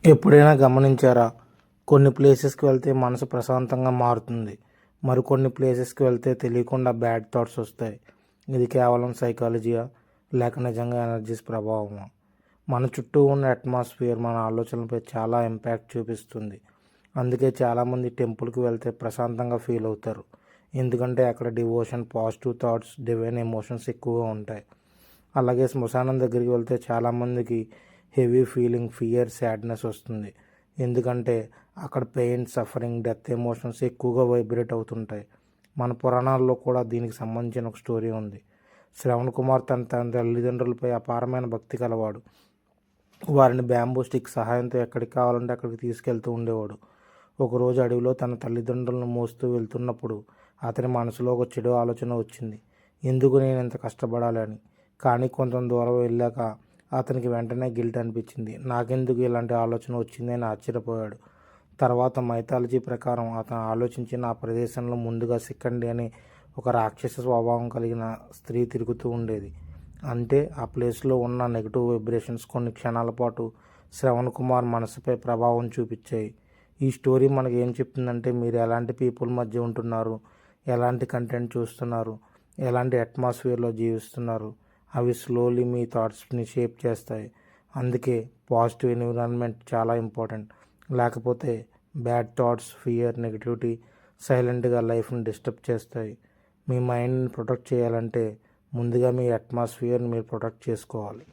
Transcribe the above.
ఎప్పుడైనా గమనించారా? కొన్ని ప్లేసెస్కి వెళ్తే మనసు ప్రశాంతంగా మారుతుంది. మరికొన్ని ప్లేసెస్కి వెళ్తే తెలియకుండా బ్యాడ్ థాట్స్ వస్తాయి. ఇది కేవలం సైకాలజీయా? లేక నిజంగా ఎనర్జీస్ ప్రభావమా? మన చుట్టూ ఉన్న అట్మాస్ఫియర్ మన ఆలోచనలపై చాలా ఇంపాక్ట్ చూపిస్తుంది. అందుకే చాలామంది టెంపుల్కి వెళ్తే ప్రశాంతంగా ఫీల్ అవుతారు. ఎందుకంటే అక్కడ devotion, positive thoughts, divine emotions ఎక్కువగా ఉంటాయి. అలాగే శ్మశానం దగ్గరికి వెళ్తే చాలామందికి హెవీ ఫీలింగ్, ఫియర్, సాడ్నెస్ వస్తుంది. ఎందుకంటే అక్కడ పెయిన్, సఫరింగ్, డెత్ ఎమోషన్స్ ఎక్కువగా వైబ్రేట్ అవుతుంటాయి. మన పురాణాల్లో కూడా దీనికి సంబంధించిన ఒక స్టోరీ ఉంది. శ్రవణ్ కుమార్ తన తల్లిదండ్రులపై అపారమైన భక్తి కలవాడు. వారిని బ్యాంబూ స్టిక్ సహాయంతో ఎక్కడికి కావాలంటే అక్కడికి తీసుకెళ్తూ ఉండేవాడు. ఒకరోజు అడవిలో తన తల్లిదండ్రులను మోస్తూ వెళ్తున్నప్పుడు అతని మనసులో ఒక చెడు ఆలోచన వచ్చింది. ఎందుకు నేను ఇంత కష్టపడాలని? కానీ కొంత దూరం వెళ్ళాక అతనికి వెంటనే గిల్ట్ అనిపించింది. నాకెందుకు ఇలాంటి ఆలోచన వచ్చింది అని ఆశ్చర్యపోయాడు. తర్వాత మైథాలజీ ప్రకారం అతను ఆలోచించిన ఆ ప్రదేశంలో ముందుగా సిక్కండి అనే ఒక రాక్షస స్వభావం కలిగిన స్త్రీ తిరుగుతూ ఉండేది. అంటే ఆ ప్లేస్లో ఉన్న నెగిటివ్ వైబ్రేషన్స్ కొన్ని క్షణాల పాటు శ్రవణ్ కుమార్ మనసుపై ప్రభావం చూపించాయి. ఈ స్టోరీ మనకి ఏం చెప్తుందంటే, మీరు ఎలాంటి పీపుల్ మధ్య ఉంటున్నారు, ఎలాంటి కంటెంట్ చూస్తున్నారు, ఎలాంటి అట్మాస్ఫియర్లో జీవిస్తున్నారు, అవి స్లోలీ మీ థాట్స్ని షేప్ చేస్తాయి. అందుకే పాజిటివ్ ఎన్విరాన్మెంట్ చాలా ఇంపార్టెంట్. లేకపోతే బ్యాడ్ థాట్స్, ఫియర్, నెగిటివిటీ సైలెంట్గా లైఫ్ని డిస్టర్బ్ చేస్తాయి. మీ మైండ్ని ప్రొటెక్ట్ చేయాలంటే ముందుగా మీ అట్మాస్ఫియర్ని మీరు ప్రొటెక్ట్ చేసుకోవాలి.